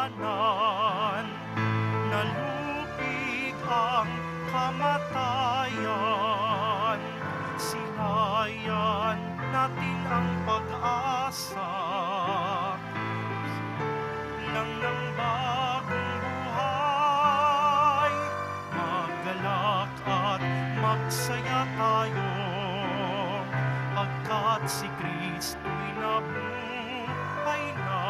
kasalanan, nalupig ang kamatayan. Silayan natin ang pag-asa ng bagong buhay. Maggalak at magsaya tayo, pagkat si Kristo'y nabuhay na.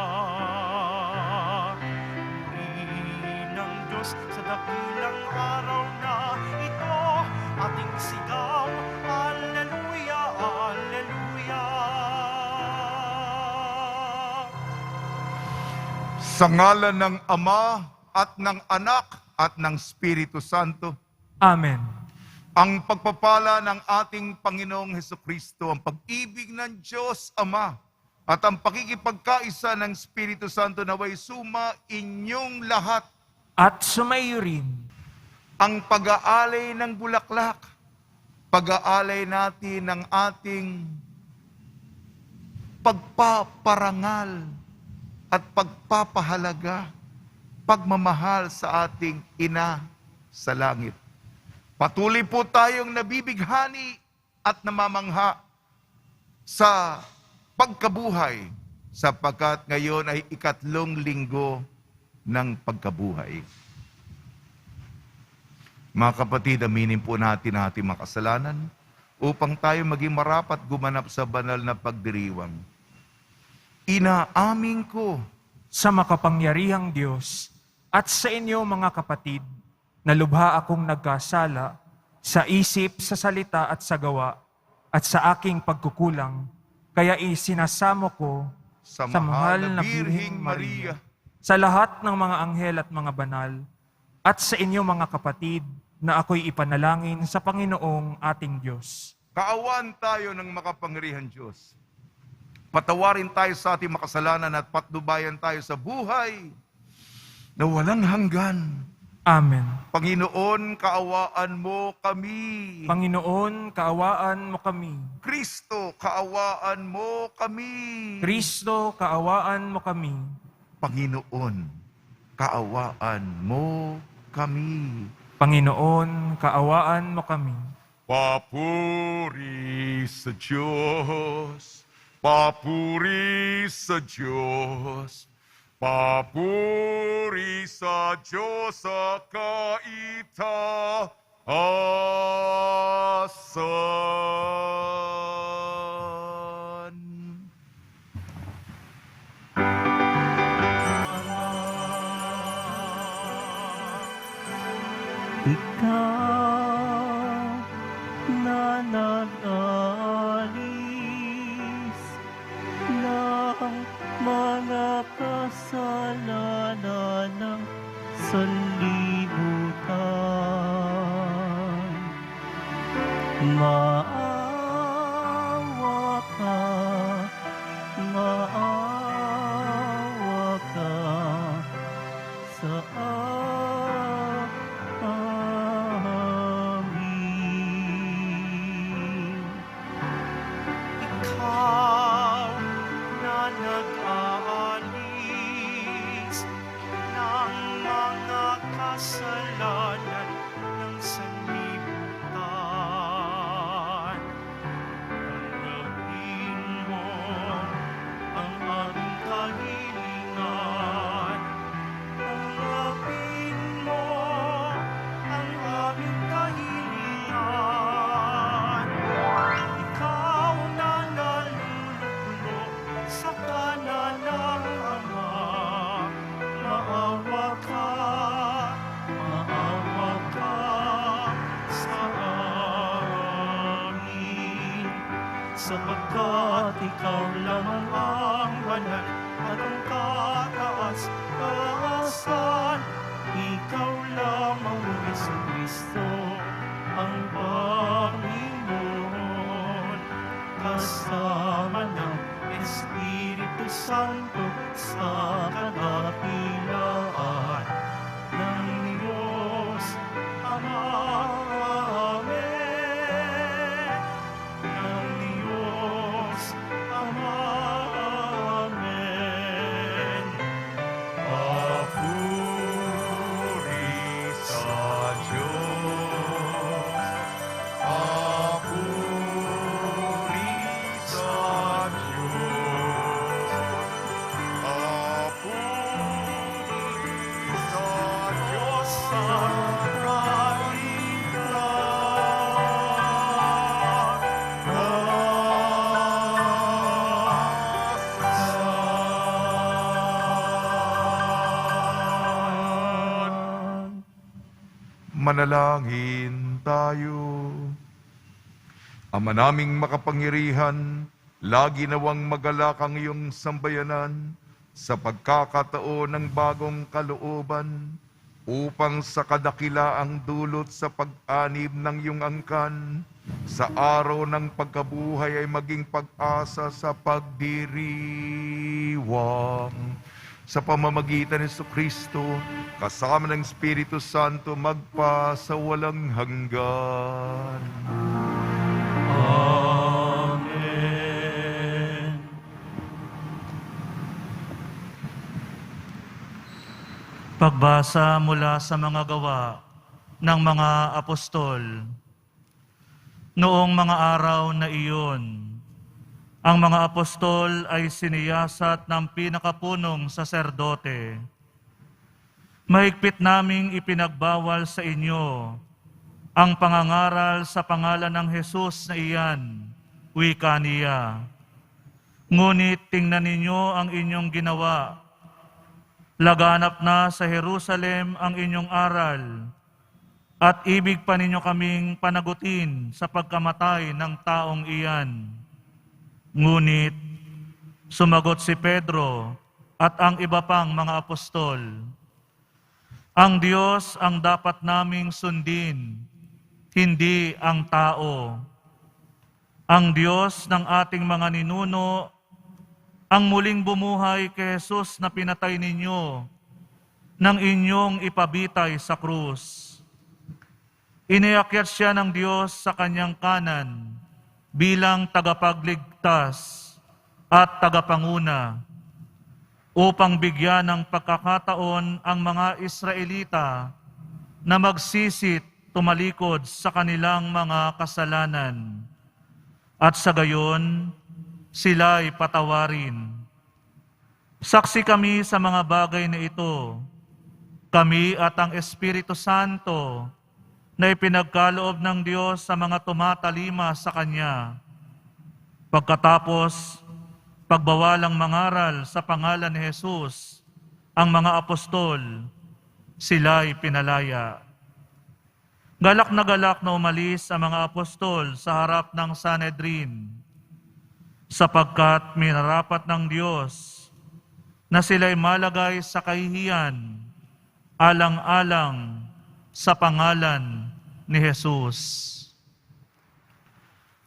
Purihin ng Diyos sa dakilang araw na ito, ating sigaw, Alleluia, Alleluia. Sa ngalan ng Ama at ng Anak at ng Espiritu Santo. Amen. Ang pagpapala ng ating Panginoong Hesukristo, ang pag-ibig ng Diyos Ama, at ang pakikipagkaisa ng Espiritu Santo naway suma inyong lahat. At sumayo rin. Ang pag-aalay ng bulaklak, pag-aalay natin ng ating pagpaparangal at pagpapahalaga, pagmamahal sa ating Ina sa langit. Patuloy po tayong nabibighani at namamangha sa pagkabuhay, sapagkat ngayon ay 3 linggo ng pagkabuhay. Mga kapatid, aminin po natin ang ating mga kasalanan upang tayo maging marapat gumanap sa banal na pagdiriwang. Inaamin ko Sa makapangyarihang Diyos at sa inyo mga kapatid, na lubha akong nagkasala sa isip, sa salita at sa gawa at sa aking pagkukulang, kaya isinasamo ko sa mahal na Birheng Maria, sa lahat ng mga anghel at mga banal, at sa inyo mga kapatid, na ako'y ipanalangin sa Panginoong ating Diyos. kaawaan tayo ng makapangyarihang Diyos. Patawarin tayo sa ating makasalanan at patnubayan tayo sa buhay na walang hanggan. Amen. Panginoon, kaawaan mo kami. Panginoon, kaawaan mo kami. Kristo, kaawaan mo kami. Kristo, kaawaan mo kami. Panginoon, kaawaan mo kami. Panginoon, kaawaan mo kami. Papuri sa Diyos, papuri sa Diyos, papuri sa Diyos sa kaitaasan. Ikaw na nag-alis ng mga kasalanan ng sanlibutan, maawa ka, maawa ka sa amin. Ikaw na nag-aalis ng mga kasalanan ng sanlibutan, tanggapin mo ang aming kahilingan. Tanggapin mo ang aming kahilingan. Ikaw na nalulublog sa kanan ng Ama, maawa ka sa amin. Sapagkat ikaw lamang ang banal at ang kataas-taasan, ikaw lamang Jesucristo, ang Panginoon, kasama ng Espiritu Santo sa kadakilaan ng Diyos Ama. Amen. Ng Diyos Ama. Amen. Manalangin tayo. Ama naming makapangyarihan, lagi nawang magalak ang iyong sambayanan sa pagkakataon ng bagong kalooban upang sa kadakilaang dulot sa pag-anib ng iyong angkan sa araw ng pagkabuhay ay maging pag-asa sa pagdiriwang. Sa pamamagitan ni Jesucristo, kasama ng Espiritu Santo, magpa sa walang hanggan. Amen. Pagbasa mula sa mga gawa ng mga apostol. Noong mga araw na iyon, ang mga apostol ay siniyasat ng pinakapunong saserdote. Mahigpit naming ipinagbawal sa inyo ang pangangaral sa pangalan ng Jesus na iyan, wika niya. Ngunit tingnan ninyo ang inyong ginawa. Laganap na sa Jerusalem ang inyong aral, at ibig pa ninyo kaming panagutin sa pagkamatay ng taong iyan. Ngunit sumagot si Pedro at ang iba pang mga apostol, ang Diyos ang dapat naming sundin, hindi ang tao. Ang Diyos ng ating mga ninuno, ang muling bumuhay kay Jesus na pinatay ninyo, nang inyong ipabitay sa krus. Iniakyat siya ng Diyos sa kanyang kanan bilang tagapagligtas at tagapanguna upang bigyan ng pagkakataon ang mga Israelita na magsisit tumalikod sa kanilang mga kasalanan at sa gayon sila'y patawarin. Saksi kami sa mga bagay na ito, kami at ang Espiritu Santo na ipinagkaloob ng Diyos sa mga tumatalima sa Kanya. Pagkatapos, pagbawalang mangaral sa pangalan ni Jesus, ang mga apostol, sila'y pinalaya. Galak na umalis ang mga apostol sa harap ng Sanhedrin, sapagkat minarapat ng Diyos na sila'y malagay sa kahihiyan, alang-alang sa pangalan ni Jesus.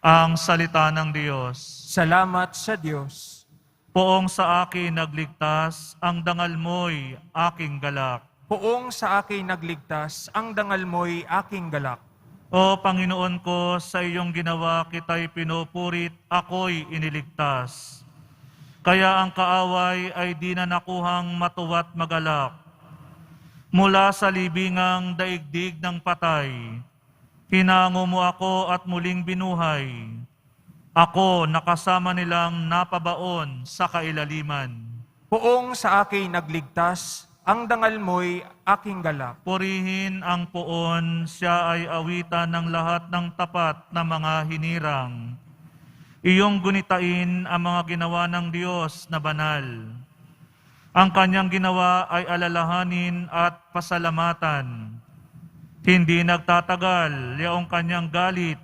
Ang salita ng Diyos. Salamat sa Diyos. Poong sa akin nagligtas, ang dangal mo'y aking galak. Poong sa akin nagligtas, ang dangal mo'y aking galak. O Panginoon ko, sa iyong ginawa kita'y pinupurit, ako'y iniligtas. Kaya ang kaaway ay di na nakuhang matuwa't magalak. Mula sa libingang daigdig ng patay, hinango mo ako at muling binuhay. Ako nakasama nilang napabaon sa kailaliman. Poong sa akin nagligtas, ang dangal mo'y aking galak. Purihin ang poon, siya ay awitan ng lahat ng tapat na mga hinirang. Iyong gunitain ang mga ginawa ng Diyos na banal. Ang kanyang ginawa ay alalahanin at pasalamatan. Hindi nagtatagal yaong kanyang galit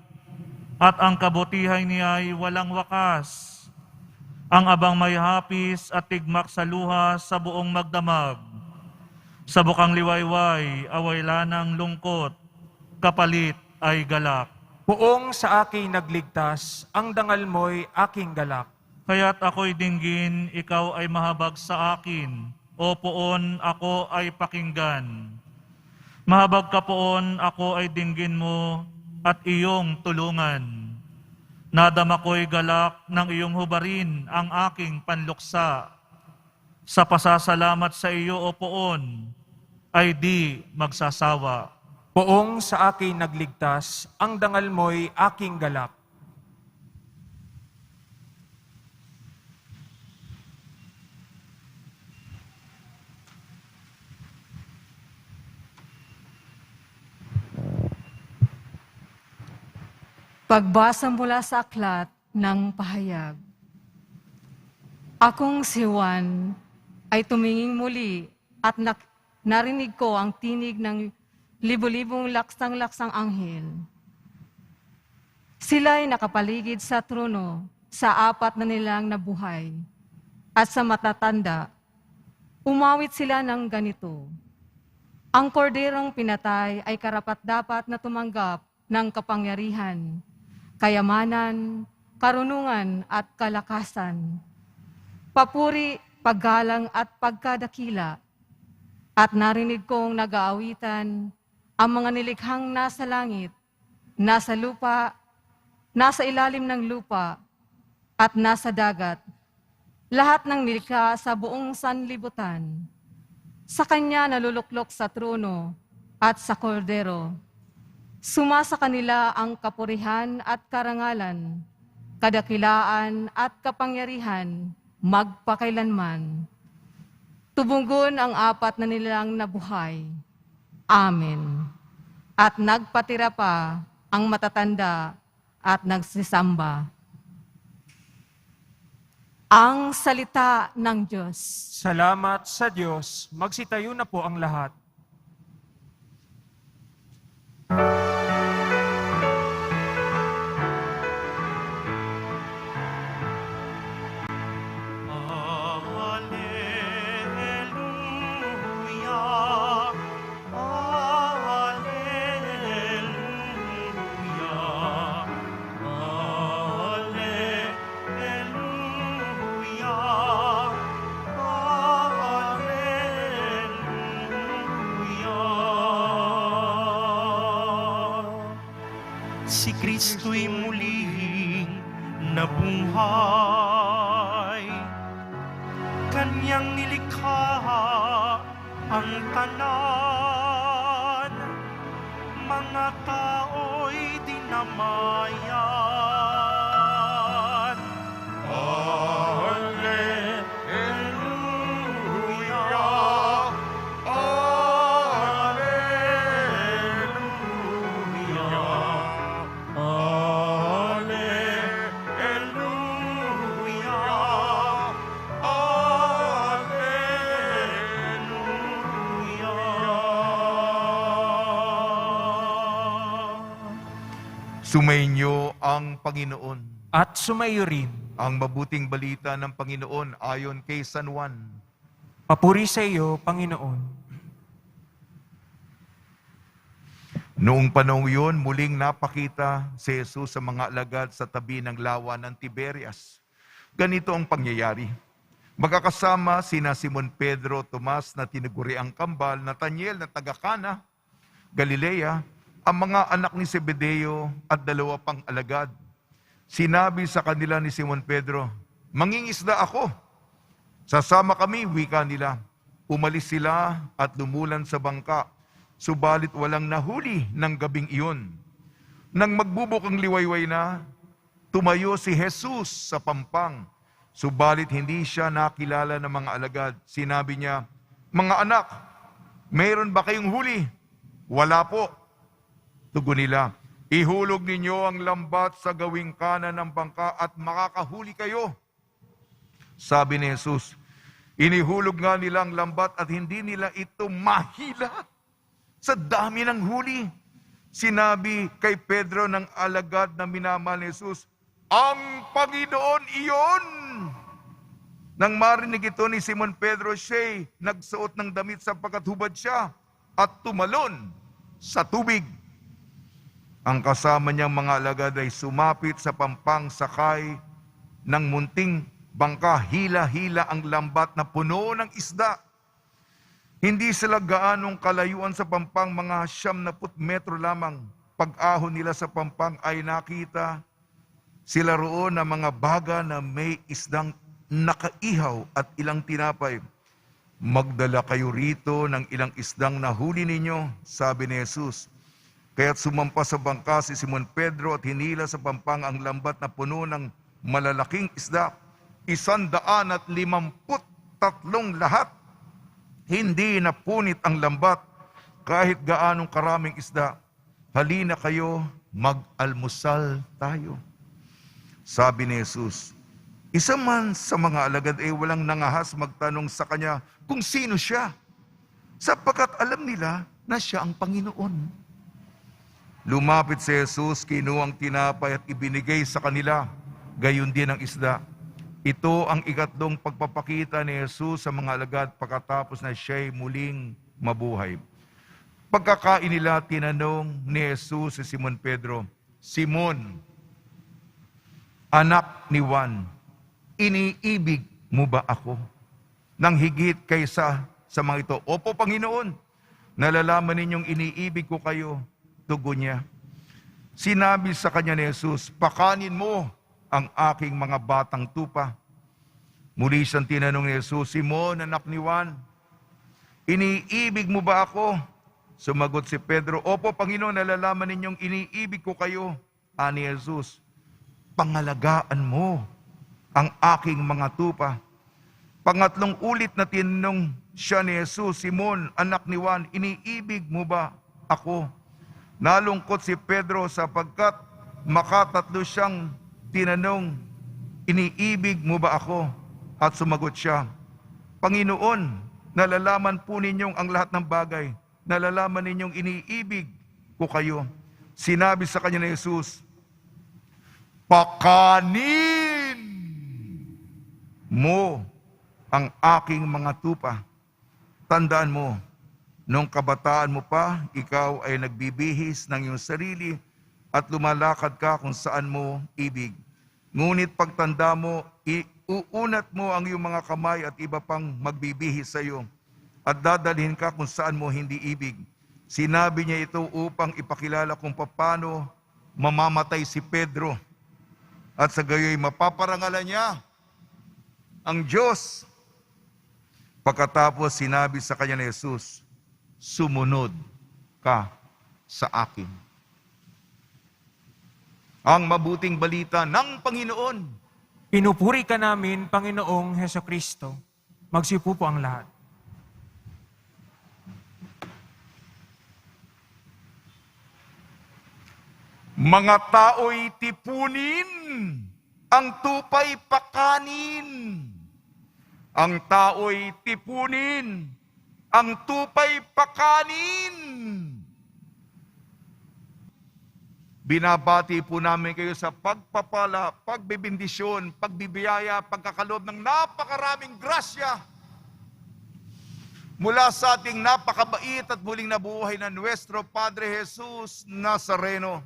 at ang kabutihan niya ay walang wakas. Ang abang may hapis at tigmak sa luha sa buong magdamag. Sa bukang liwayway, awayla ng lungkot, kapalit ay galak. Poong sa akin nagligtas, ang dangal mo'y aking galak. Kaya't ako'y dinggin, ikaw ay mahabag sa akin, o poon ako ay pakinggan. Mahabag ka poon, ako ay dinggin mo, at iyong tulungan. Nadama ko'y galak ng iyong hubarin ang aking panluksa. Sa pasasalamat sa iyo, o poon, ay di magsasawa. Poong sa akin nagligtas, ang dangal mo'y aking galak. Pagbasa mula sa aklat ng pahayag. Akong si Juan ay tumingin muli at narinig ko ang tinig ng libo-libong laksang-laksang anghel. Sila'y nakapaligid sa trono sa apat na nilang nabuhay at sa matatanda. Umawit sila ng ganito: ang korderong pinatay ay karapat-dapat na tumanggap ng kapangyarihan, kayamanan, karunungan at kalakasan, papuri, paggalang at pagkadakila. At narinig kong nag-aawitan ang mga nilikhang nasa langit, nasa lupa, nasa ilalim ng lupa, at nasa dagat, lahat ng nilikha sa buong sanlibutan. Sa kanya naluluklok sa trono at sa kordero. Sumasa kanila ang kapurihan at karangalan, kadakilaan at kapangyarihan magpakailanman. Tubunggon ang apat na nilang nabuhay. Amen. At nagpatira pa ang matatanda at nagsisamba. Ang salita ng Diyos. Salamat sa Diyos. Magsitayo na po ang lahat. Si Kristo'y muling nabuhay. Kanyang nilikha ang tanan, mga tao'y dinamayan. Alleluia, Sumainyo ang Panginoon. At sumayo rin. Ang mabuting balita ng Panginoon ayon kay San Juan. Papuri sa iyo, Panginoon. Noong panahon yun, muling napakita si Jesus sa mga alagad sa tabi ng lawa ng Tiberias. Ganito ang pangyayari. Magkakasama sina Simon Pedro, Tomas na tinaguri ang kambal, Nathaniel na taga-Kana, Galilea, ang mga anak ni Zebedeo at dalawa pang alagad. Sinabi sa kanila ni Simon Pedro, "Mangingisda ako." "Sasama kami," wika nila. Umalis sila at lumulan sa bangka, subalit walang nahuli ng gabing iyon. Nang magbubukang liwayway na, tumayo si Jesus sa pampang, subalit hindi siya nakilala ng mga alagad. Sinabi niya, "Mga anak, mayroon ba kayong huli?" "Wala po." Tugon nila, "Ihulog ninyo ang lambat sa gawing kanan ng bangka at makakahuli kayo." Sabi ni Jesus, inihulog nga nila ang lambat at hindi nila ito mahila sa dami ng huli. Sinabi kay Pedro ng alagad na minamahal ni Jesus, "Ang Panginoon iyon!" Nang marinig ito ni Simon Pedro, siya'y nagsuot ng damit sapagkat hubad siya at tumalon sa tubig. Ang kasama niyang mga alagad ay sumapit sa pampang sakay ng munting bangka. Hila-hila ang lambat na puno ng isda. Hindi sila gaanong kalayuan sa pampang, mga 90 metro lamang. Pag-ahon nila sa pampang ay nakita sila roon na mga baga na may isdang nakaihaw at ilang tinapay. "Magdala kayo rito ng ilang isdang nahuli ninyo," sabi ni Jesus. Kaya't sumampa sa bangka si Simon Pedro at hinila sa pampang ang lambat na puno ng malalaking isda, 153 lahat. Hindi napunit ang lambat kahit gaanong karaming isda. "Halina kayo, mag-almusal tayo," sabi ni Jesus. Isa man sa mga alagad ay walang nangahas magtanong sa kanya kung sino siya, sapagkat alam nila na siya ang Panginoon. Lumapit si Jesus, kinuha ang tinapay at ibinigay sa kanila, gayon din ang isda. Ito ang ikatlong pagpapakita ni Jesus sa mga alagad pagkatapos na siya'y muling mabuhay. Pagkakain nila, tinanong ni Jesus si Simon Pedro, Simon, anak ni Juan, iniibig mo ba ako nang higit kaysa sa mga ito? Opo, Panginoon, nalalaman ninyong iniibig ko kayo. Tugon niya. Sinabi sa kanya ni Jesus, pakanin mo ang aking mga batang tupa. Muli siyang tinanong ni Jesus, Simon, anak ni Juan, iniibig mo ba ako? Sumagot si Pedro, opo, Panginoon, nalalaman ninyong iniibig ko kayo. Ani Jesus, pangalagaan mo ang aking mga tupa. Pangatlong ulit na tinanong siya ni Jesus, Simon, anak ni Juan, iniibig mo ba ako? Nalungkot si Pedro sapagkat makatatlo siyang tinanong, iniibig mo ba ako? At sumagot siya, Panginoon, nalalaman po ninyong ang lahat ng bagay. Nalalaman ninyong iniibig ko kayo. Sinabi sa kanya ni Jesus, pakanin mo ang aking mga tupa. Tandaan mo, nung kabataan mo pa, ikaw ay nagbibihis ng iyong sarili at lumalakad ka kung saan mo ibig. Ngunit pagtanda mo, iuunat mo ang iyong mga kamay at iba pang magbibihis sa iyo at dadalhin ka kung saan mo hindi ibig. Sinabi niya ito upang ipakilala kung paano mamamatay si Pedro at sa gayoy mapaparangalan niya ang Diyos. Pagkatapos sinabi sa kanya ni Jesus, sumunod ka sa akin. Ang mabuting balita ng Panginoon. Pinupuri ka namin, Panginoong Hesukristo. Magsipo po ang lahat. Mga tao'y tipunin, ang tupay pakanin. Ang tao'y tipunin, ang tupay pakanin. Binabati po namin kayo sa pagpapala, pagbibindisyon, pagbibiyaya, pagkakalob ng napakaraming grasya mula sa ating napakabait at muling nabuhay na Nuestro Padre Jesus Nazareno.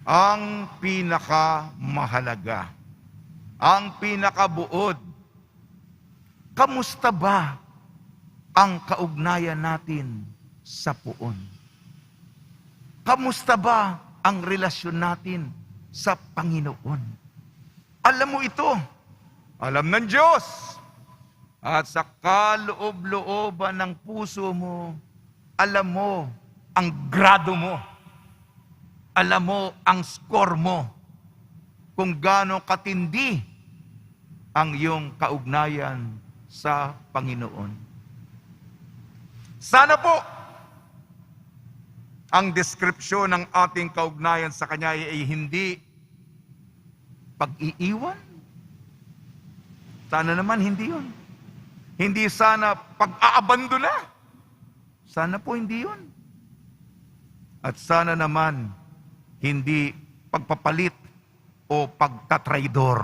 Ang pinakamahalaga, ang pinakabuod, kamusta ba ang kaugnayan natin sa puon? Kamusta ba ang relasyon natin sa Panginoon? Alam mo ito, alam ng Diyos. At sa kaloob-looban ng puso mo, alam mo ang grado mo. Alam mo ang score mo. Kung gaano katindi ang iyong kaugnayan sa Panginoon. Sana po ang deskripsyon ng ating kaugnayan sa Kanya ay hindi pag-iiwan. Sana naman hindi yun. Hindi sana pag-aabandona. Sana po hindi yun. At sana naman hindi pagpapalit o pagtatraidor.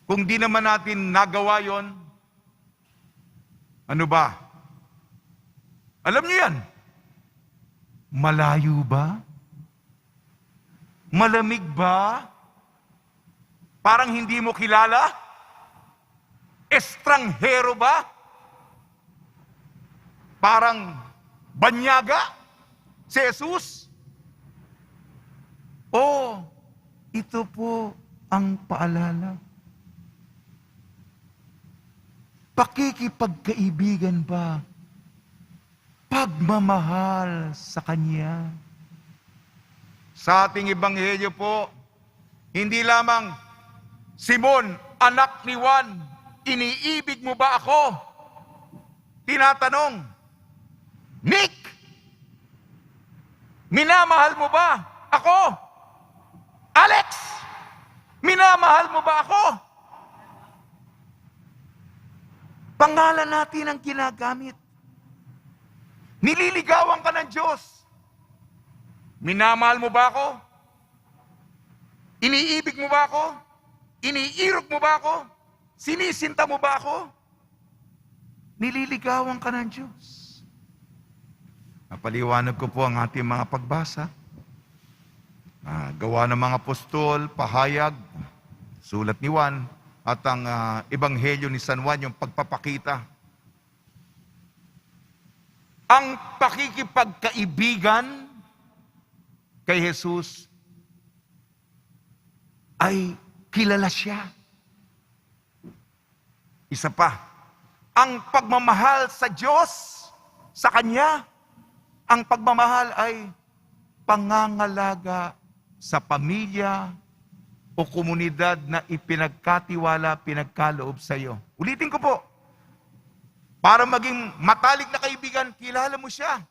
Kung di naman natin nagawa yon, ano ba? Alam niyo yan? Malayo ba? Malamig ba? Parang hindi mo kilala? Estranghero ba? Parang banyaga? Si Jesus? Oh, ito po ang paalala. Pakikipagkaibigan ba? Pagmamahal sa Kanya. Sa ating ebanghelyo po, hindi lamang, Simon, anak ni Juan, iniibig mo ba ako? Tinatanong, Nick, minamahal mo ba ako? Alex, minamahal mo ba ako? Pangalan natin ang ginagamit. Nililigawan ka ng Diyos. Minamahal mo ba ako? Iniibig mo ba ako? Iniirog mo ba ako? Sinisinta mo ba ako? Nililigawan ka ng Diyos. Napaliwanag ko po ang ating mga pagbasa. Gawa ng mga apostol, pahayag, sulat ni Juan, at ang ebanghelyo ni San Juan, yung pagpapakita. Ang pakikipagkaibigan kay Jesus ay kilala siya. Isa pa, ang pagmamahal sa Diyos, sa Kanya, ang pagmamahal ay pangangalaga sa pamilya o komunidad na ipinagkatiwala, pinagkaloob sa iyo. Ulitin ko po, para maging matalik na kaibigan, kilala mo siya.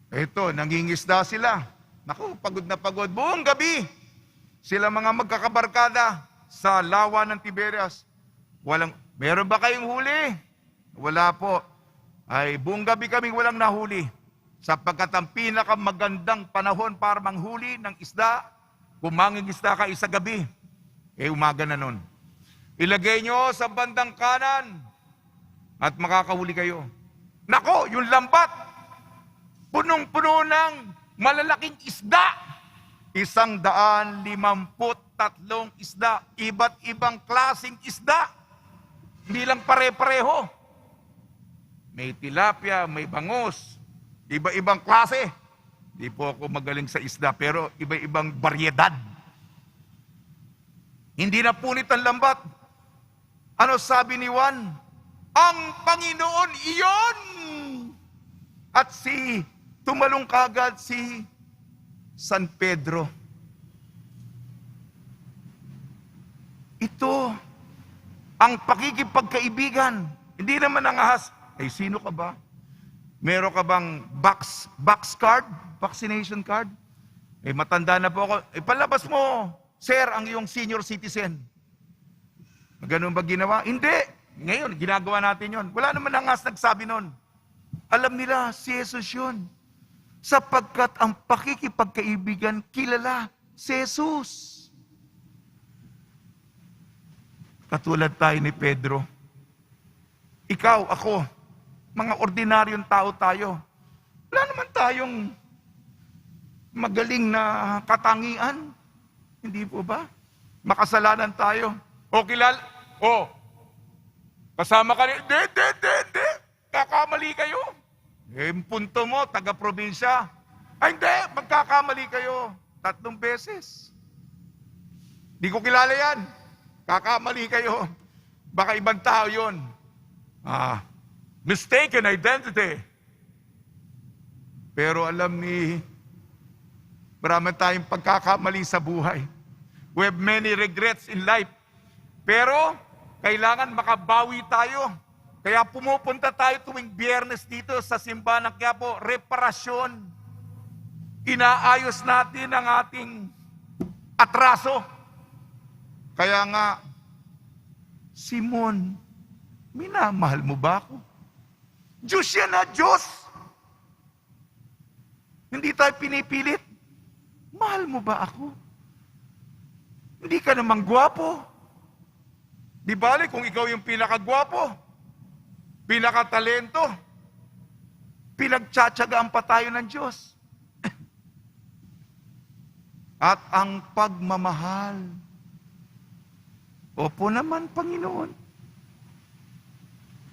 Ito, nangingisda sila. Naku, pagod na pagod. Buong gabi, sila mga magkakabarkada sa lawa ng Tiberias. Meron ba kayong huli? Wala po. Ay, buong gabi kaming walang nahuli. Sapagkat ang pinakamagandang panahon para manghuli ng isda, kung mangingisda ka isa gabi, umaga na nun. Ilagay nyo sa bandang kanan at makakahuli kayo. Nako, yung lambat, punong-puno ng malalaking isda. 153 isda. Iba't ibang klaseng isda. Hindi lang pare-pareho. May tilapia, may bangus. Iba-ibang klase. Di po ako magaling sa isda, pero iba-ibang baryedad. Hindi na punit ang lambat. Ano sabi ni Juan? Ang Panginoon iyon! At tumalong kagad si San Pedro. Ito, ang pakikipagkaibigan. Hindi naman ang ahas. Ay, sino ka ba? Meron ka bang box card? Vaccination card? Matanda na po ako. Palabas mo, sir, ang iyong senior citizen. Ganun ba ginawa? Hindi. Ngayon, ginagawa natin yon. Wala naman ang ahas nagsabi nun. Alam nila, si Jesus yun. Sapagkat ang pakikipagkaibigan, kilala si Jesus. Katulad tayo ni Pedro. Ikaw, ako, mga ordinaryong tao tayo. Wala naman tayong magaling na katangian. Hindi po ba? Makasalanan tayo. O kasama ka Hindi. Kakamali kayo. Punto mo, taga-probinsya. Ay, hindi, magkakamali kayo 3 beses. Di ko kilala yan. Kakamali kayo. Baka ibang tao yun. Mistaken identity. Pero alam marami tayong pagkakamali sa buhay. We have many regrets in life. Pero, kailangan makabawi tayo. Kaya pumupunta tayo tuwing Biyernes dito sa simbahan ng Quiapo, reparasyon. Inaayos natin ang ating atraso. Kaya nga, Simon, minamahal mo ba ako? Diyos yan na, Diyos! Hindi tayo pinipilit. Mahal mo ba ako? Hindi ka namang gwapo. Di bale kung ikaw yung pinakagwapo, pinakatalento, pinagtsatsagaan pa tayo ng Diyos. At ang pagmamahal, opo naman, Panginoon,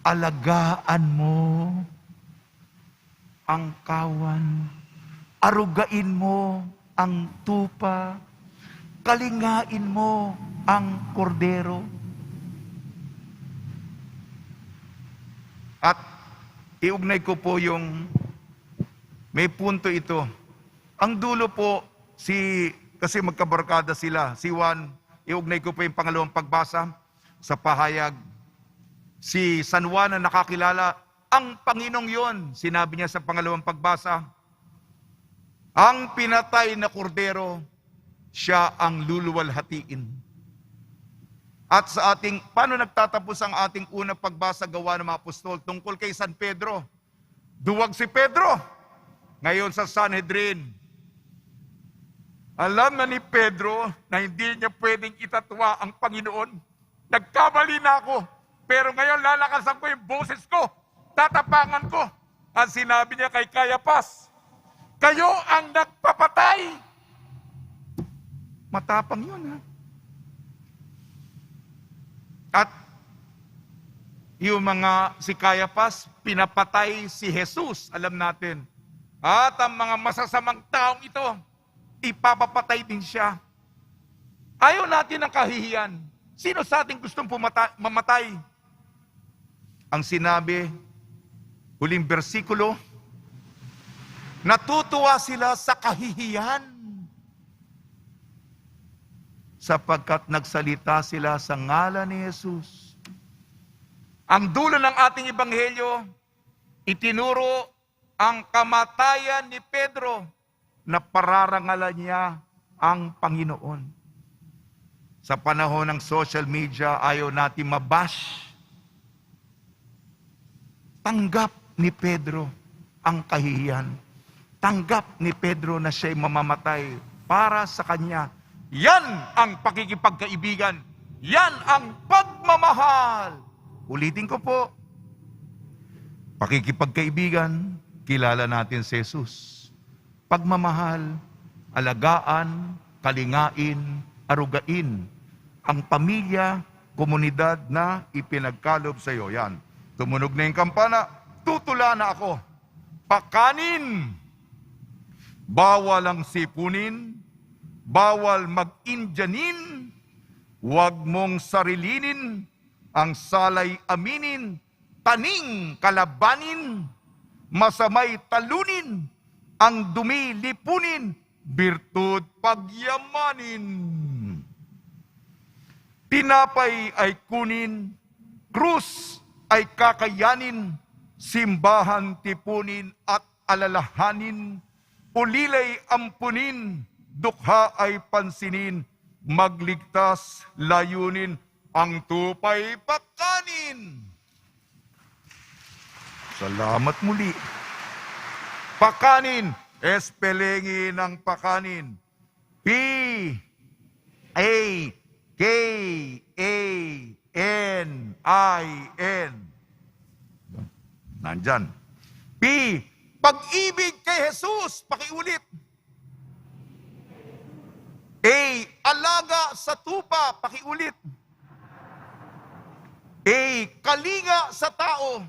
alagaan mo ang kawan, arugain mo ang tupa, kalingain mo ang kordero. At iugnay ko po may punto ito. Ang dulo po, kasi magkabarkada sila, si Juan, iugnay ko po yung pangalawang pagbasa sa pahayag. Si San Juan na nakakilala, ang Panginoong yon, sinabi niya sa pangalawang pagbasa, ang pinatay na kordero, siya ang luluwalhatiin. At sa ating, paano nagtatapos ang ating unang pagbasa Gawa ng mga Apostol tungkol kay San Pedro? Duwag si Pedro. Ngayon sa Sanhedrin, alam na ni Pedro na hindi niya pwedeng itatwa ang Panginoon. Nagkamali na ako, pero ngayon lalakasan ko yung boses ko, tatapangan ko. Ang sinabi niya kay Cayapas, kayo ang nagpapatay. Matapang yun, ha? At yung mga si Cayapas, pinapatay si Jesus, alam natin. At ang mga masasamang taong ito, ipapapatay din siya. Ayaw natin ng kahihiyan. Sino sa ating gustong mamatay? Ang sinabi, huling bersikulo, natutuwa sila sa kahihiyan sapagkat nagsalita sila sa ngalan ni Jesus. Ang dulo ng ating ebanghelyo, itinuro ang kamatayan ni Pedro na pararangalan niya ang Panginoon. Sa panahon ng social media, ayaw natin mabash. Tanggap ni Pedro ang kahihiyan. Tanggap ni Pedro na siya'y mamamatay para sa kanya. Yan ang pakikipagkaibigan. Yan ang pagmamahal. Ulitin ko po. Pakikipagkaibigan, kilala natin si Jesus. Pagmamahal, alagaan, kalingain, arugain ang pamilya, komunidad na ipinagkalob sa iyo. Yan. Tumunog na yung kampana, tutula na ako. Pakanin. Bawal ang sipunin, bawal mag-Indianin, huwag mong sarilinin, ang salay aminin, taning kalabanin, masamay talunin, ang dumi lipunin, birtud pagyamanin. Tinapay ay kunin, krus ay kakayanin, simbahan tipunin at alalahanin, ulilay ampunin, dukha ay pansinin, magligtas layunin, ang tupay pakanin. Salamat muli. Pakanin, espelengin ng pakanin. P-A-K-A-N-I-N. Nandyan. P, pag-ibig kay Jesus. Pakiulit. A, alaga sa tupa. Pakiulit. A, kalinga sa tao.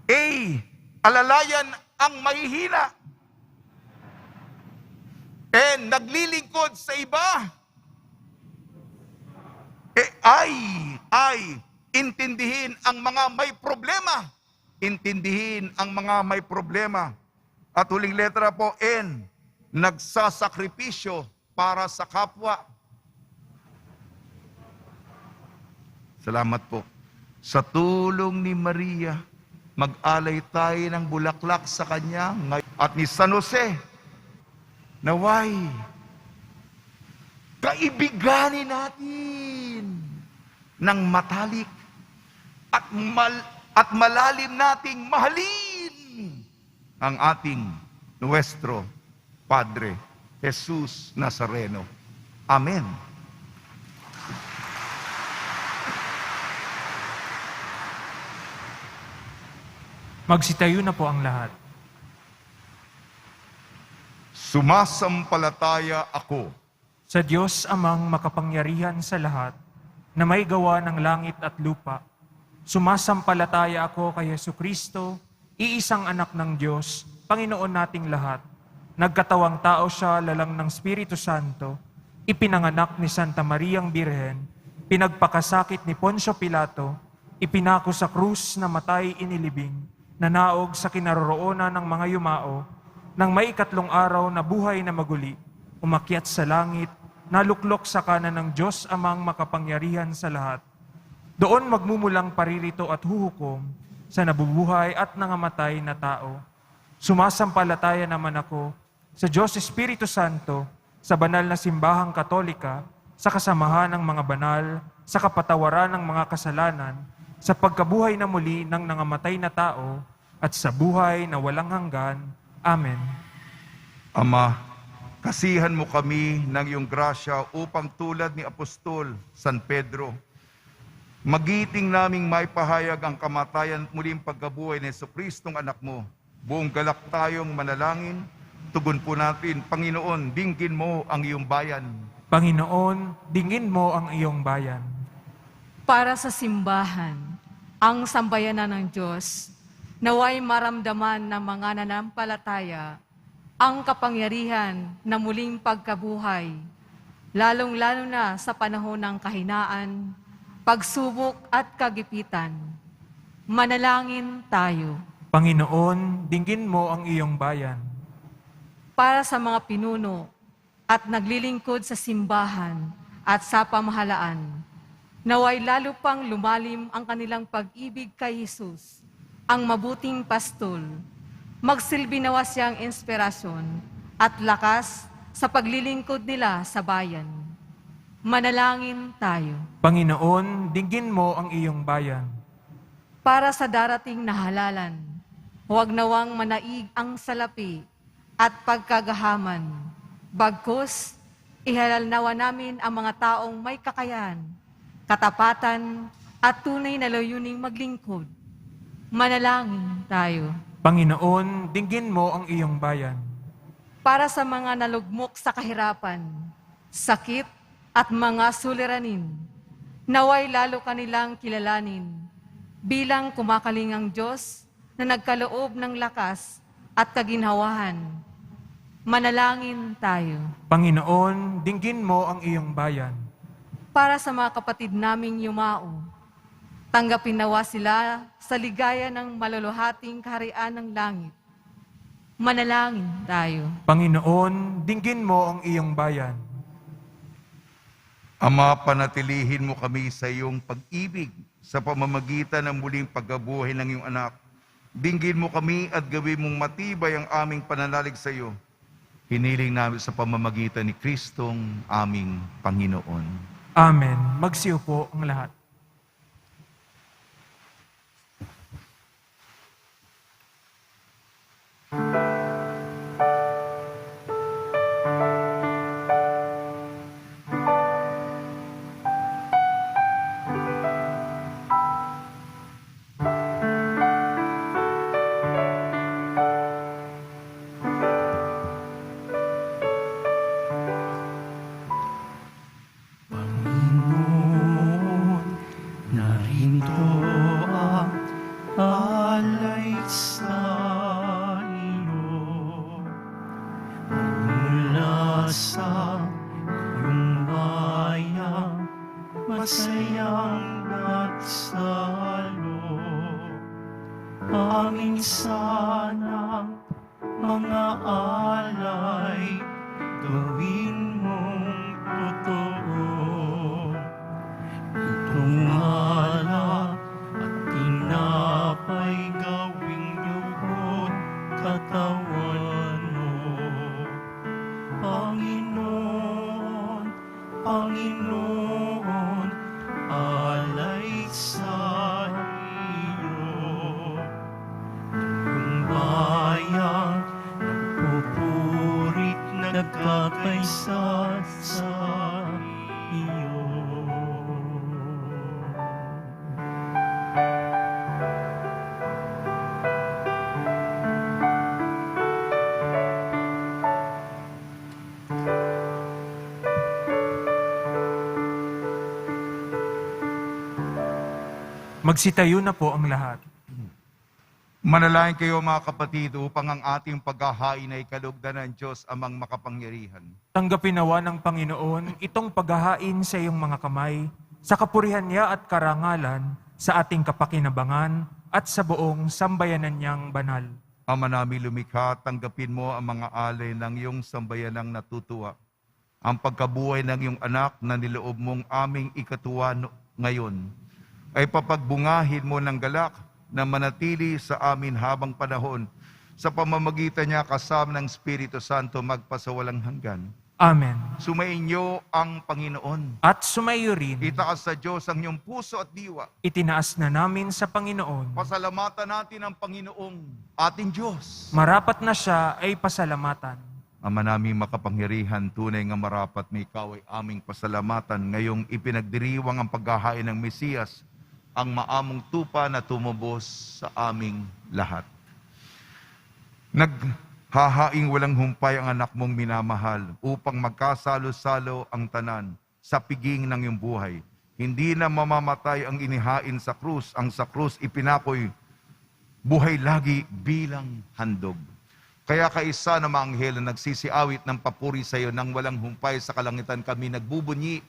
A, alalayan ang mahihina. And naglilingkod sa iba. Ay, intindihin ang mga may problema. Intindihin ang mga may problema. At huling letra po, N, nagsasakripisyo para sa kapwa. Salamat po. Sa tulong ni Maria, mag-alay tayo ng bulaklak sa kanya at ni San Jose. Naway, kaibiganin natin ng matalik at malalim nating mahalin ang ating Nuestro Padre Jesus Nazareno. Amen. Magsitayo na po ang lahat. Sumasampalataya ako Sa Diyos amang makapangyarihan sa lahat, na may gawa ng langit at lupa, sumasampalataya ako kay Jesucristo, iisang anak ng Diyos, Panginoon nating lahat. Nagkatawang tao siya lalang ng Espiritu Santo, ipinanganak ni Santa Mariang Birhen, pinagpakasakit ni Poncio Pilato, ipinako sa krus na matay inilibing, nanaog sa kinaroroonan ng mga yumao, nang may ikatlong araw na buhay na maguli, umakyat sa langit, naluklok sa kanan ng Diyos amang makapangyarihan sa lahat. Doon magmumulang paririto at huhukom sa nabubuhay at nangamatay na tao. Sumasampalataya naman ako sa Diyos Espiritu Santo, sa banal na simbahang Katolika, sa kasamahan ng mga banal, sa kapatawaran ng mga kasalanan, sa pagkabuhay na muli ng nangamatay na tao, at sa buhay na walang hanggan. Amen. Ama, kasihan mo kami ng iyong grasya upang tulad ni Apostol San Pedro, magiting naming maipahayag ang kamatayan at muling pagkabuhay ni Jesucristong anak mo. Buong galak tayong manalangin, tugon po natin, Panginoon, dinggin mo ang iyong bayan. Panginoon, dingin mo ang iyong bayan. Para sa simbahan, ang sambayanan ng Diyos, naway maramdaman ng mga nanampalataya ang kapangyarihan na muling pagkabuhay, lalong-lalo na sa panahon ng kahinaan, pagsubok at kagipitan. Manalangin tayo. Panginoon, dinggin mo ang iyong bayan. Para sa mga pinuno at naglilingkod sa simbahan at sa pamahalaan, naway lalo pang lumalim ang kanilang pag-ibig kay Jesus, ang mabuting pastol. Magsilbi nawa siyang inspirasyon at lakas sa paglilingkod nila sa bayan. Manalangin tayo. Panginoon, dinggin mo ang iyong bayan. Para sa darating na halalan, huwag nawang manaig ang salapi at pagkagahaman. Bagkus, ihalal nawa namin ang mga taong may kakayahan, katapatan at tunay na layuning maglingkod. Manalangin tayo. Panginoon, dinggin mo ang iyong bayan. Para sa mga nalugmok sa kahirapan, sakit at mga suliranin, naway lalo kanilang kilalanin bilang kumakalingang Diyos na nagkaloob ng lakas at kaginhawahan. Manalangin tayo. Panginoon, dinggin mo ang iyong bayan. Para sa mga kapatid naming yumao, tanggapin nawa sila sa ligaya ng maluluhating kaharian ng langit. Manalangin tayo. Panginoon, dinggin mo ang iyong bayan. Ama, panatilihin mo kami sa iyong pag-ibig sa pamamagitan ng muling pagkabuhay ng iyong anak. Dinggin mo kami at gawin mong matibay ang aming pananalig sa iyo. Hiniling namin sa pamamagitan ni Kristong aming Panginoon. Amen. Magsiupo ang lahat. Panginoon, narito ang alay sa iyo. Mula sa iyong bayang masayang nagsalo. Aming sanang mga alay gawin mong totoo. Itong alak at tinapay gawing dugo't katawan mo. Panginoon, Panginoon, alay sa iyo. Iyong bayang nagpupurit, nagkakaisa sa iyo. Magsitayo na po ang lahat. Manalangin kayo mga kapatid upang ang ating paghahain ay kalugdan ng Diyos amang makapangyarihan. Tanggapin nawa ng Panginoon itong paghahain sa iyong mga kamay, sa kapurihan niya at karangalan, sa ating kapakinabangan at sa buong sambayanan niyang banal. Ama namin lumikha, tanggapin mo ang mga alay ng iyong sambayanang natutuwa. Ang pagkabuhay ng iyong anak na niloob mong aming ikatuwa ngayon, ay papagbungahin mo ng galak na manatili sa amin habang panahon. Sa pamamagitan niya kasama ng Espiritu Santo magpasawalang hanggan. Amen. Sumainyo ang Panginoon. At sumayo rin, Itaas sa Diyos ang iyong puso at diwa. itinaas na namin sa Panginoon. Pasalamatan natin ang Panginoong ating Diyos. Marapat na siya ay pasalamatan. Ama naming makapangyarihan, tunay nga marapat may ikaw ay aming pasalamatan. Ngayong ipinagdiriwang ang paghahain ng Mesiyas, ang maamong tupa na tumubos sa aming lahat. Naghahaing walang humpay ang anak mong minamahal upang magkasalo-salo ang tanan sa piging ng iyong buhay. Hindi na mamamatay ang inihain sa krus. Ang sa krus ipinakoy buhay lagi bilang handog. Kaya kaisa na mga anghel na nagsisiawit ng papuri sa iyo nang walang humpay sa kalangitan, kami nagbubunyi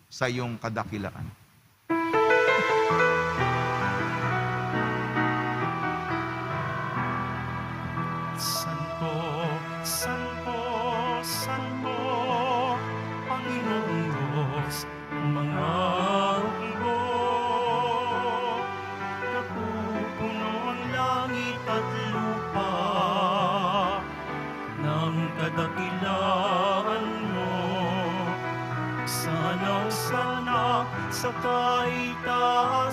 sa iyong kadakilaan. Santo, Santo, Santo, Panginoong Diyos, ng mga hukbo. Napupuno ang langit at lupa ng kadakilaan mo. Sana sa kaitaasan,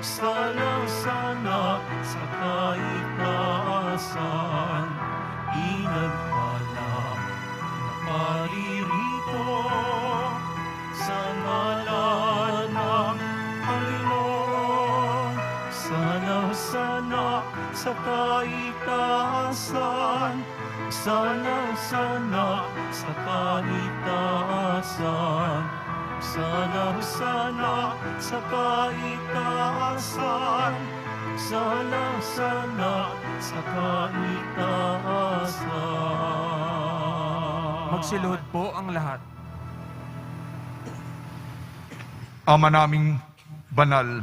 sana sa kaitaasan, inagpala na paririto sa ngalan ng Panginoon. Sana sa kaitaasan, sana sa kaitaasan, sana sa kaitaasan, sana sa kaitaasan. Magsiluhod po ang lahat. Ama naming banal,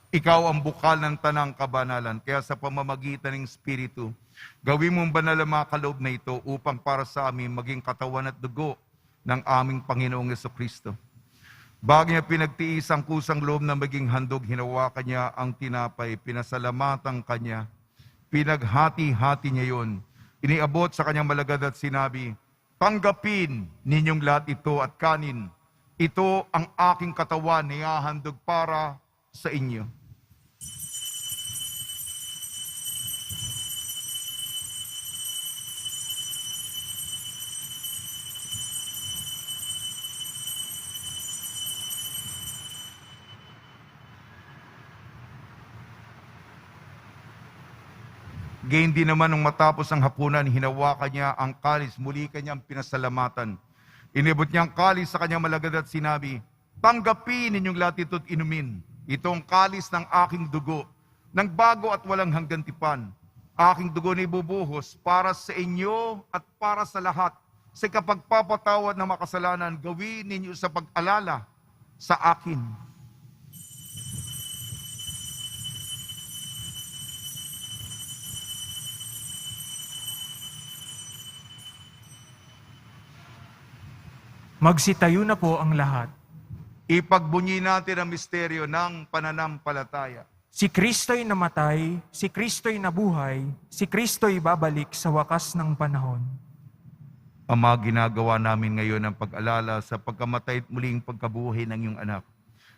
ikaw ang bukal ng tanang kabanalan. Kaya sa pamamagitan ng Espiritu, gawin mong banal ang mga kaloob na ito upang para sa amin maging katawan at dugo ng aming Panginoong Jesucristo. Bago niya pinagtiis ang kusang loob na maging handog, hinawakan niya ang tinapay, pinasalamatan kanya, pinaghati-hati niya yon. Iniabot sa kanyang malagad at sinabi, tanggapin ninyong lahat ito at kanin. Ito ang aking katawan na ihahandog para sa inyo. Gayon din naman nung matapos ang hapunan, hinawakan niya ang kalis, muli kanyang pinasalamatan. Inibot niya ang kalis sa kanyang malagad at sinabi, tanggapin ninyong lahat ito't inumin. Itong kalis ng aking dugo, ng bago at walang hanggang tipan. Aking dugo na ibubuhos para sa inyo at para sa lahat. Sa kapagpapatawad ng makasalanan, gawin ninyo sa pag-alala sa akin. Magsitayo na po ang lahat. Ipagbunyi natin ang misteryo ng pananampalataya. Si Kristo'y namatay, si Kristo'y nabuhay, si Kristo'y babalik sa wakas ng panahon. Ama, ginagawa namin ngayon ang pag-alala sa pagkamatay at muling pagkabuhay ng iyong anak.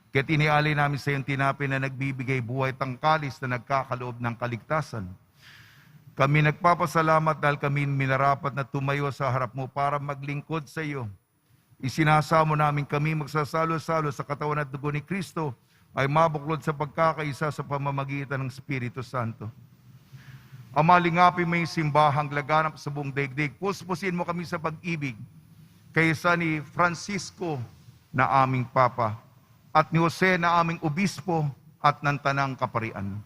Kaya't inialay namin sa iyong tinapay na nagbibigay buhay tangkalis na nagkakaloob ng kaligtasan. Kami nagpapasalamat dahil kami minarapat na tumayo sa harap mo para maglingkod sa iyo. Isinasamo namin kami magsasalo-salo sa katawan at dugo ni Kristo ay mabuklod sa pagkakaisa sa pamamagitan ng Espiritu Santo. Ama, lingapin mo yung simbahang laganap sa buong daigdig. Puspusin mo kami sa pag-ibig kaysa ni Francisco na aming Papa at ni Jose na aming Obispo at ng Tanang Kaparian.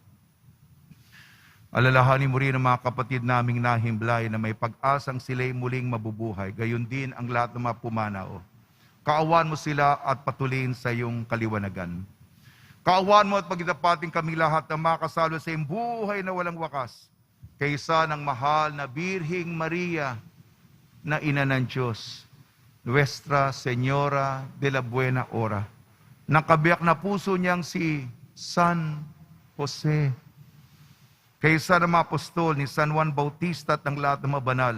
Alalahanin mo rin ang mga kapatid naming nahimlay na may pag-asang sila'y muling mabubuhay. Gayon din ang lahat ng mga pumanao. Kaawan mo sila at patuloyin sa iyong kaliwanagan. Kaawan mo at pagitapating kami lahat na makasalo sa iyong buhay na walang wakas. Kaysa ng mahal na Birhing Maria na Ina ng Diyos, Nuestra Señora de la Buena Hora. Nakabiyak na puso niyang si San Jose. Kaysa ng mga apostol ni San Juan Bautista at ng lahat ng mga banal,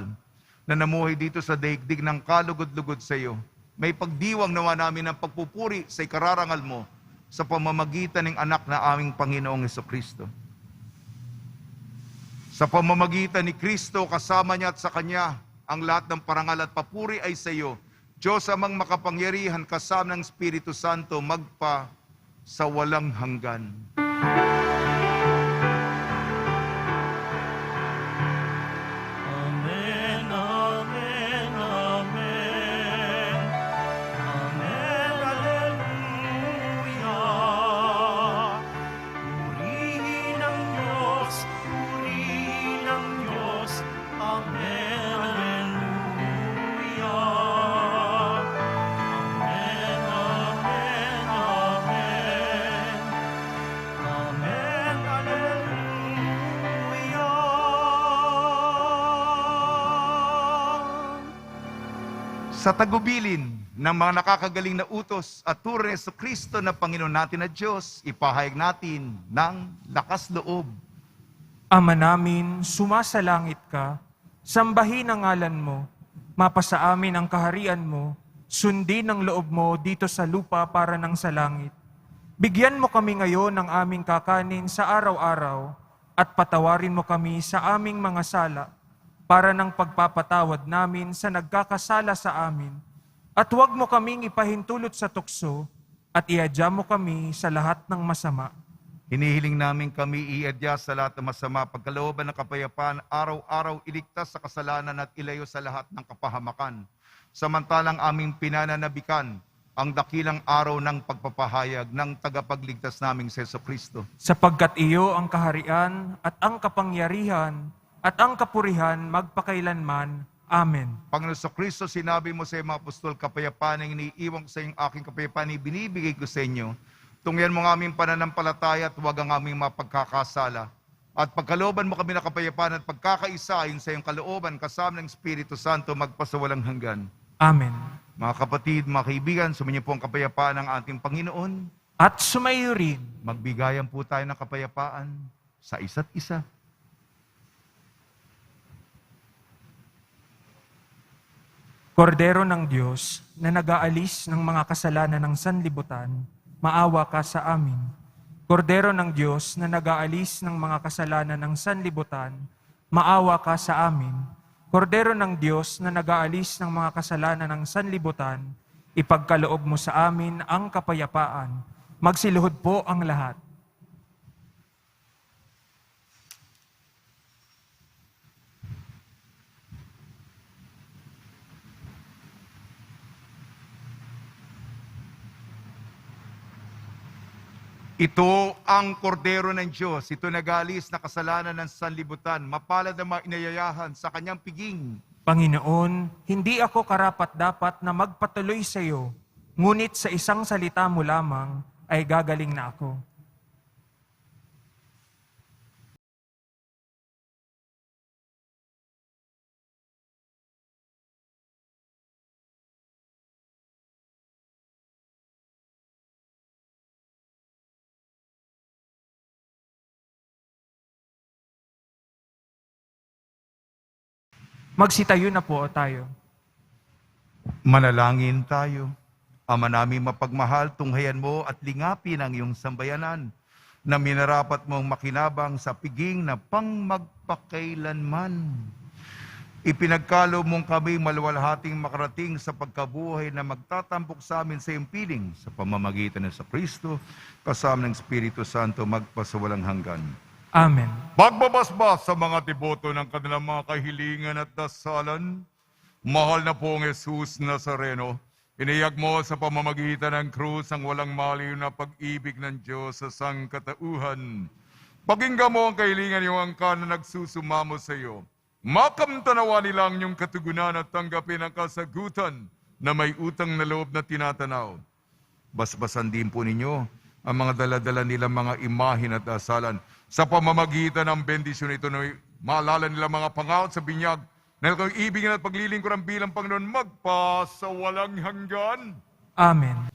na namuhay dito sa daigdig ng kalugod-lugod sa iyo. May pagdiwang nawa namin ng pagpupuri sa ikararangal mo sa pamamagitan ng anak na aming Panginoong Hesukristo. Sa pamamagitan ni Kristo, kasama niya at sa Kanya, ang lahat ng parangal at papuri ay sa iyo. Diyos amang makapangyarihan, kasama ng Espiritu Santo, magpa sa walang hanggan. Amen, amen, amen. Amen, hallelujah. Purihin ang Diyos, purihin ang Diyos. Amen, hallelujah. Amen, amen, amen. Amen, hallelujah. Sa tagubilin ng mga nakakagaling na utos at turo ni Jesucristo na Panginoon natin na Diyos, ipahayag natin ng lakas loob. Ama namin, sumasalangit ka, sambahin ang ngalan mo, mapasa amin ang kaharian mo, sundin ang loob mo dito sa lupa para ng sa langit. Bigyan mo kami ngayon ng aming kakanin sa araw-araw at patawarin mo kami sa aming mga sala para ng pagpapatawad namin sa nagkakasala sa amin. At huwag mo kaming ipahintulot sa tukso at iadya mo kami sa lahat ng masama. Hinihiling namin kami iadya sa lahat ng masama, pagkalooban ng kapayapaan, araw-araw iligtas sa kasalanan at ilayo sa lahat ng kapahamakan. Samantalang aming pinananabikan ang dakilang araw ng pagpapahayag ng tagapagligtas naming si Jesucristo. Sapagkat iyo ang kaharian at ang kapangyarihan at ang kapurihan magpakailanman. Amen. Panginoon Jesucristo, sinabi mo sa iyong mga apostol, kapayapaan ang iniiwan ko sa iyong aking kapayapaan, ibinibigay ko sa inyo. Tungyan mo ang aming pananampalataya at huwag ang aming mapagkakasala. At pagkalooban mo kami na kapayapaan at pagkakaisa ayon sa iyong kalooban, kasama ng Espiritu Santo, magpasawalang hanggan. Amen. Mga kapatid, mga kaibigan, sumainyo po ang kapayapaan ng ating Panginoon. At sumayo rin. Magbigayan po tayo ng kapayapaan sa isa't isa. Kordero ng Diyos na nag-aalis ng mga kasalanan ng sanlibutan, maawa ka sa amin. Kordero ng Diyos na nag-aalis ng mga kasalanan ng sanlibutan, maawa ka sa amin. Kordero ng Diyos na nag-aalis ng mga kasalanan ng sanlibutan, ipagkaloob mo sa amin ang kapayapaan. Magsiluhod po ang lahat. Ito ang kordero ng Diyos. Ito nag-aalis na kasalanan ng sanlibutan. Mapalad ang mga inayayahan sa kanyang piging. Panginoon, hindi ako karapat-dapat na magpatuloy sa iyo, ngunit sa isang salita mo lamang ay gagaling na ako. Magsitayo na po tayo. Manalangin tayo. Ama namin mapagmahal, tunghayan mo at lingapin ang iyong sambayanan na minarapat mong makinabang sa piging na pangmagpakailanman. Ipinagkaloob mong kami maluwalhating makarating sa pagkabuhay na magtatampok sa amin sa iyong piling sa pamamagitan ng Kristo, kasama ng Espiritu Santo, magpasawalang hanggan. Amen. Pagbabasbas sa mga deboto ng kanilang mga kahilingan at dasalan, mahal na pong Jesus Nazareno, iniyag mo sa pamamagitan ng krus ang walang maliw na pag-ibig ng Diyos sa sangkatauhan. Pakinggan mo ang kahilingan iyong angkan na nagsusumamo sa iyo. Makamtanawa nila ang iyong katugunan at tanggapin ang kasagutan na may utang na loob na tinatanaw. Basbasan din po ninyo ang mga daladala nilang mga imahin at dasalan. Sa pamamagitan ng bendisyon ito, maalala nila mga pangako sa binyag na ibigin at paglilingkuran bilang Panginoon magpasawalang hanggan. Amen.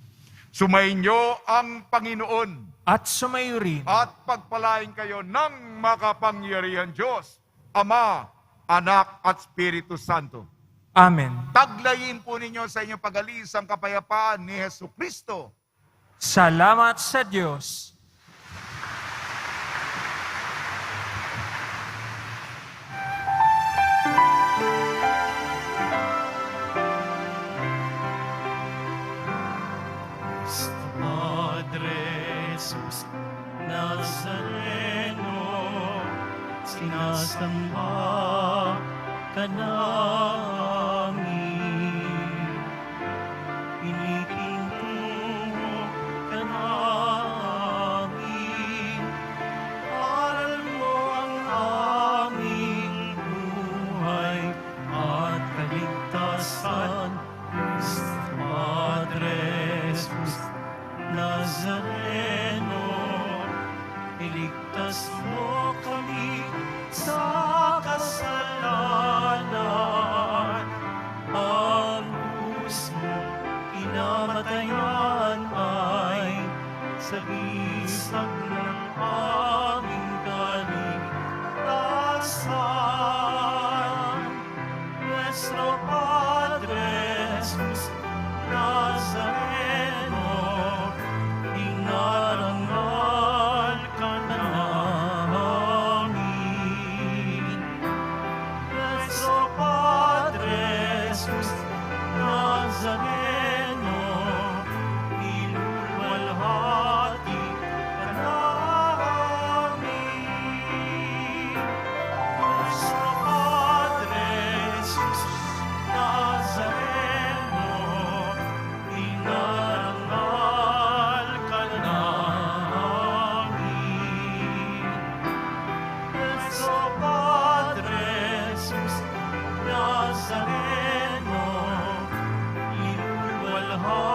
Sumainyo ang Panginoon At sumayo rin. at pagpalain kayo ng makapangyarihan Diyos, Ama, Anak at Espiritu Santo. Amen. Taglayin po ninyo sa inyong pag-alis ang kapayapaan ni Jesucristo. Salamat sa Diyos. Padre Jesus Nazareno, sinasamba ka namin. Pinipinto ka namin. Aral mo ang aming buhay at kaligtasan. Padre Jesus Nazareno, iligtas mo kami sa kasalanan. Ang krus mo kinamatayan ay sagisag ng aming kaligtasan. Nuestro Padre Jesus Nazareno, inarangal ka namin. Nuestro Padre Jesus Nazareno, iluluwalhati ka namin. Nuestro Padre Jesus Nazareno, inarangal ka namin. Nuestro Padre Jesus Nazareno, iluluwalhati